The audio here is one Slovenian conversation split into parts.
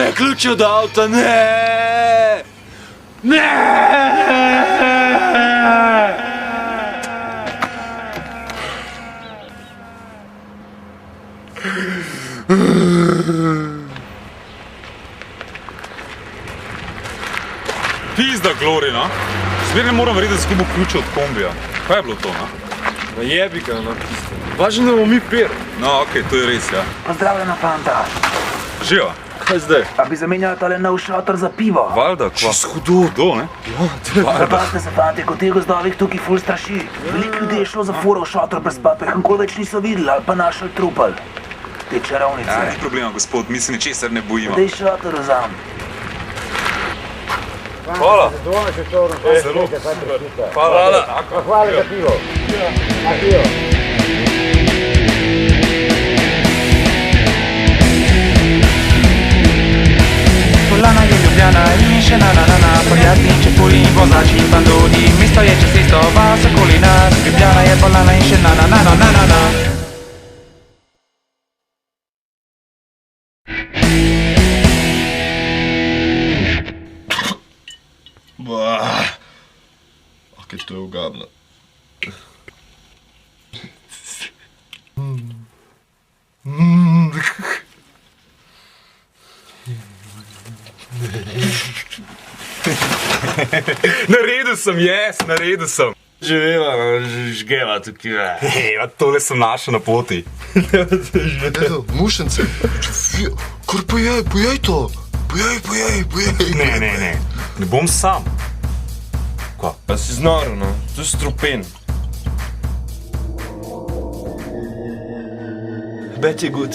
Ne, ključe od avta, ne! Ne! Pizda, Glori, no? Zmer ne moram verjeti, da si izgubil ključe od kombija. Kaj je bilo to, no? Pa jebi ga, no, pizda. Važno, da bomo mi pir. No, okej, to je res, ja. Pozdravljena, fanta. Živa. Kaj zdaj? A bi zamenjali tale nov šotor za pivo? Valjda, kva? Čez hudo. Hudo, ne? Prepazite se, fanti, ko teh gozdovih tukaj ful straši. Veliko ljudi je šlo za furo v šotor brez pape, nikoli več niso videli ali pa našli trupel. Te čarovnice. Ja, ni problema, gospod, mi se ničesar ne bojimo. Dej šotor vzam. Hvala. Zelo. Hvala. Hvala za pivo. Na pivo. Poljana je Ljubljana in še na, Poljati, Čepulji, vozači, bandodi, mesto je čez cesto, vas okoli nas, Ljubljana je Poljana in še na. Kaj to je ugadno. Naredil sem, naredil sem. Živela, žgeva tukaj. Tole sem našel na poti. Edo, mušence. Kar pojej to. Pojej. Ne. Ne bom sam. Kva? Pa si znoro, no. To je strupen. Bet je good.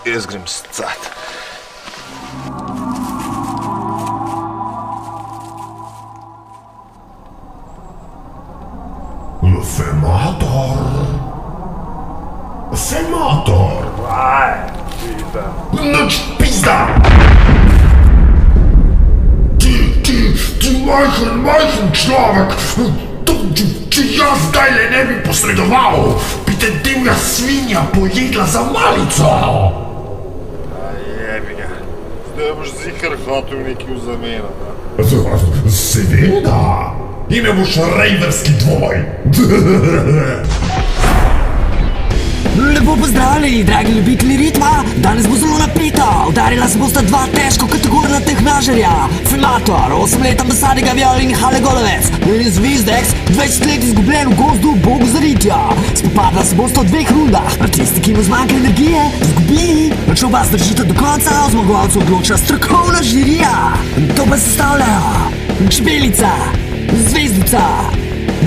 Jaz grem scat. Femator! Noč pizda! Ti majhen človek! Če jaz zdajle ne bi posredoval, bi te divja svinja pojedla za malico! Jebi ga. Zdaj boš zihar hotel nekaj v zameno. Seveda! Ime boš rejverski dvoj! Lepo pozdravljeni, dragi ljubitelji ritma, danes bo zelo napeta. Udarila se bosta dva težko kategorna tehnažerja. Femator, 8 let ambasadnega violin Hale Golovec in Zvizdeks, 20 let izgubljen v gozdu Bog zaritja. Spopadla se bosta v 2 rundah, a tisti, ki mu zmanjka energije, zgubi. Če oba zdržita do konca, o zmagovalcu odloča strokovna žirija. To pa sestavljajo Čebelica, Zvezdica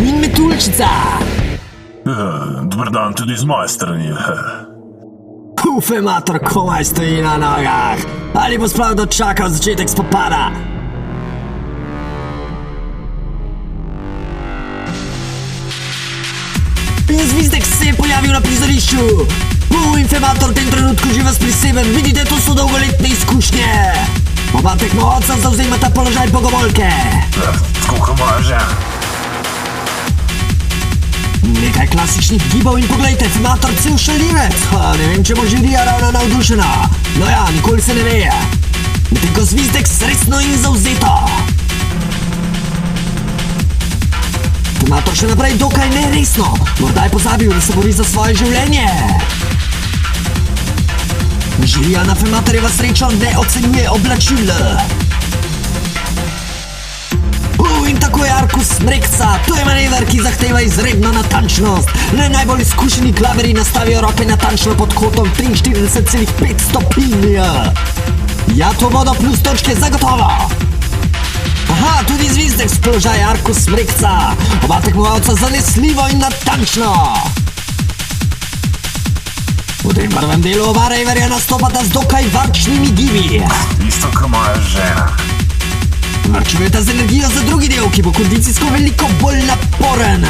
in Metuljčica. Dobar dan tudi z moje strani. Femator komaj stoji na nogah. Ali bo sploh dočakal začetek spopada? In Zvizdek se je pojavil na prizorišču. In Femator v tem trenutku živa priseben. Vidite, to so dolgoletne izkušnje. Oba tekmovalca zavzemata položaj bogovolke. Koliko moja žena? Nekaj klasičnih gibov in poglejte, Femator cel šalivec. Ne vem, če bo žirija ravno navdušena. No ja, nikoli se ne ve. Medtem ko Zvizdek sresno in zavzeto. Femator še naprej dokaj neresno. Morda je pozabil, da se bori za svoje življenje. Žirija na Fematorjeva srečo ne ocenjuje oblačil. In tako je Arkus Smrekca, to je manever, ki zahteva izredno natančnost. Le najbolj izkušeni klaveri nastavijo roke natančno pod kotom 43,5 stopinj. Ja, to bodo plus točke zagotovo. Aha, tudi Zvizdek z položaja Arkus Smrekca. Oba tekmovalca zanesljivo in natančno. V tem prvem delu oba rejverja nastopata z dokaj varčnimi gibi. Isto kot moja žena. Varčujeta z energijo za drugi del, ki bo kondicijsko veliko bolj naporen.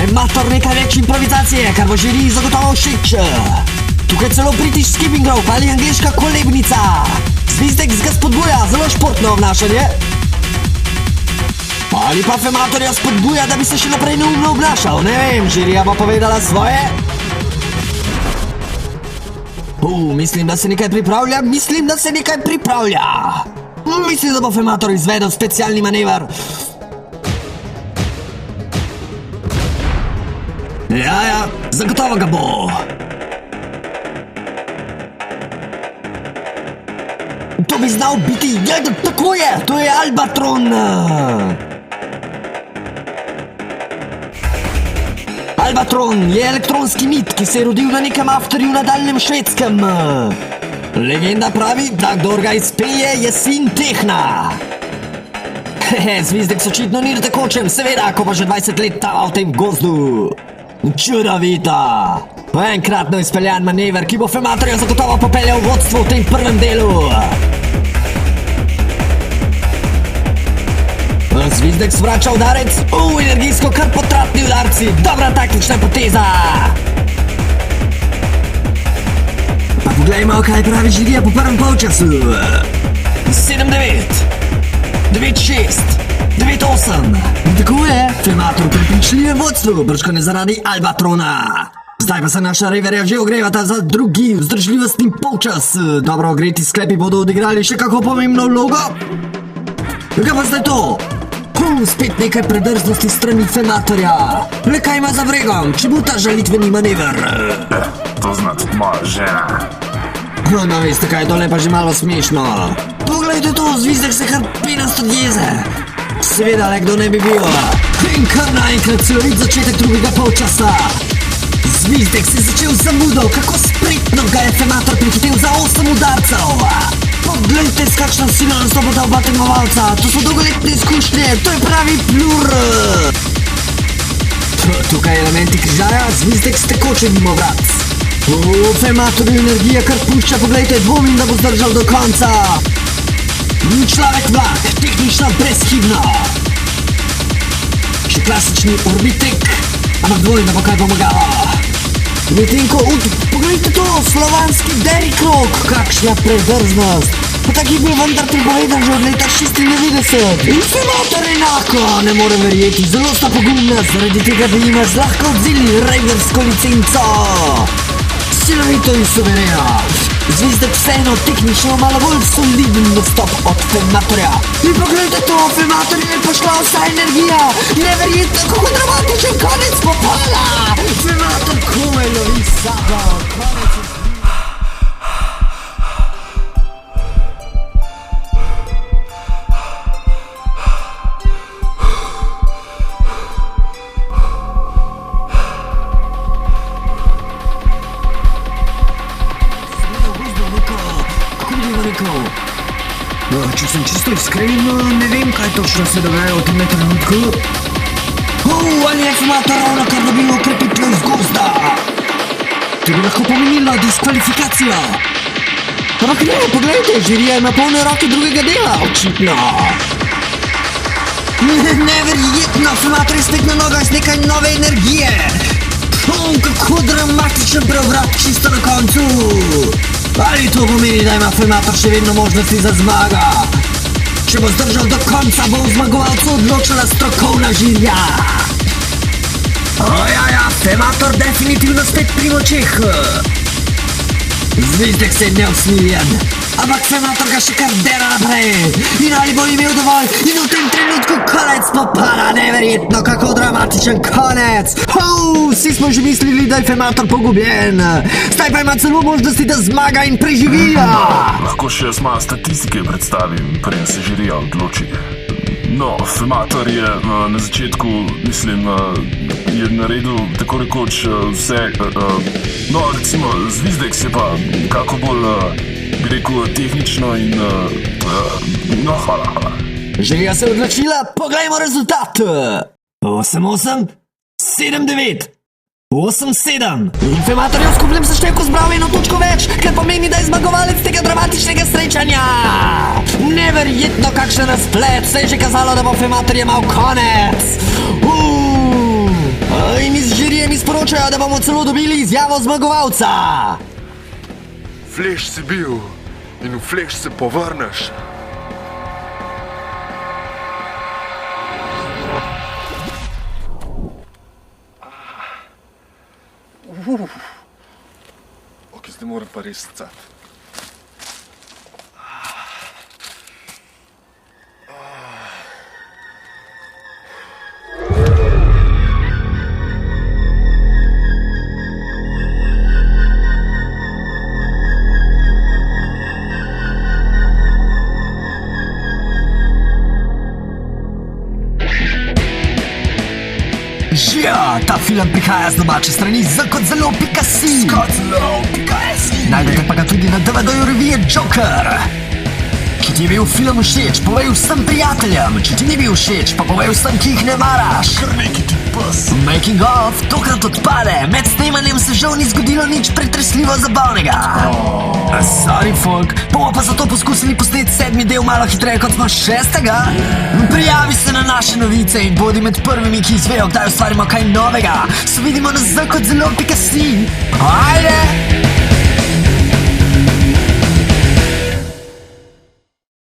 Femator nekaj več improvizacije, kar bo žiri zagotovo všeč. Tukaj celo British skipping rope ali angliška kolebnica. Zvizdek ga spodbuja, zelo športno obnašanje. Ali pa Fematorja spodbuja, da bi se še naprej neumno obnašal, ne vem, žirija bo povedala svoje. Mislim, da se nekaj pripravlja, mislim, da bo Femator izvedel specialni manever. Ja, zagotovo ga bo. To bi znal biti, tako je, to je Albatron. Albatron je elektronski mit, ki se je rodil na nekem afterju na daljnem Švedskem. Legenda pravi, da kdor ga izpelje, je sin Tehna. Zvizdek sočitno ni na tekočem, seveda, ko pa že 20 let tava v tem gozdu. Čudovita. Enkratno izpeljan manever, ki bo Fematorja zagotovo popeljal v vodstvo v tem prvem delu. Zvizdek svrača udarec, energijsko kar potratni udarci, dobra taktična poteza. Pa poglejmo, kaj pravi žirija po prvem polčasu. 7-9, 9-6, 9-8. Tako je, Femator prepričljivem vodstvu, brčkone zaradi Albatrona. Zdaj pa se naša reverja že ogrevata za drugi vzdržljivostni polčas. Dobro ogreti sklepi bodo odigrali še kako pomembno vlogo. Kaj pa zdaj to? Spet nekaj predrznosti strani Fematorja. Le kaj ima za vregom, če bo ta žalitveni manever? To znati moja žena. No, veste kaj, tole pa že malo smešno. Poglejte to, Zvizdek se kar penasto jeze. Seveda, le kdo ne bi bil. In kar naenkrat celovit začetek drugega polčasa. Zvizdek se je začel zamudo, kako spretno ga je Femator prihitel za 8 udarcev. Poglejte, s kakšno silo nastopata oba tekmovalca. To so dolgoletne izkušnje, to je pravi plur. Tukaj elementi križaja, Zvizdek s tekočim mimo vrat. Fematorju energija kar pušča, poglejte, dvomim, da bo zdržal do konca. Človek vlak, tehnično brezhibno. Še klasični orbitek, ampak dvomim, da bo kaj pomagalo. Medtem ko poglejte to, slovanski Derrick Rock, kakšna predrznost. Pa tak je bil vendar prepovedan že od leta 96. In Femator enako, ne morem verjeti, zelo sta pogumna, zaradi tega da jima zlahka odzili reversko licenco. Silovito in suvereno. Zvizdek vseeno tehnično malo bolj soliden nastop od Fematorja. In poglejte to, Fematorju je pošla vsa energija. Neverjetno, kako dramatičen konec popala. Femator komaj lovi sabo. Konec je... Če sem čisto iskren, ne vem, kaj točno se dogaja v tem trenutku. Ali je Femator ravno kar dobil okrepitev iz gozda? To bi lahko pomenilo diskvalifikacijo. Ampak ne, poglejte, žirija ima polne roke drugega dela, očitno. Neverjetno, Femator je spet na nogah z nekaj nove energije. Kako dramatičen preobrat čisto na koncu. Ali to pomeni, da ima Femator še vedno možnosti za zmaga? Če bo zdržal do konca, bo v zmagovalcu odločila strokovna žirija. Ja, Femator definitivno spet pri močeh. Zvizdek se je neusmiljen, ampak Femator ga še kar dera naprej. In ali bo imel dovolj? In v tem trenutku konec popada, neverjetno, kako dramatičen konec. Vsi smo že mislili, da je Femator pogubljen. Zdaj pa ima celo možnosti, da zmaga in preživi. Lahko še jaz malo statistike predstavim, preden se žirija odloči. No, Femator je na začetku, mislim, je naredil tako rekoč vse, no, recimo, Zvizdek se pa kako bolj, bi rekel, tehnično in, no, hvala. Žirija se je odločila, poglejmo rezultat. 8-8, 7-9, 8-7. In Femator je v skupnem seštevku zbral eno točko več, kar pomeni, da je zmagovalec tega dramatičnega srečanja. Neverjetno, kakšen razplet, se je že kazalo, da bo Femator jemal konec. In iz žirije mi sporočajo, da bomo celo dobili izjavo zmagovalca. Fleš si bil in v fleš se povrneš. Ok, zdaj moram pa res cati. Ja, ta film prihaja z domače strani ZKotzelo.si. Najdete pa ga tudi na DVD-ju revije Joker. Če ti je bil film všeč, povej vsem prijateljem. Če ti ni bil všeč, pa povej vsem, ki jih ne maraš. Kar neki ti pes. Making of tokrat odpade. Med snemanjem se žal ni zgodilo nič pretresljivo zabavnega. Sorry folk, bomo pa zato poskusili posneti 7. del malo hitreje kot smo 6. Prijavi se na naše novice in bodi med prvimi, ki izvejo, kdaj ustvarimo kaj novega. Se vidimo na ZKotzelo.si. Ajde!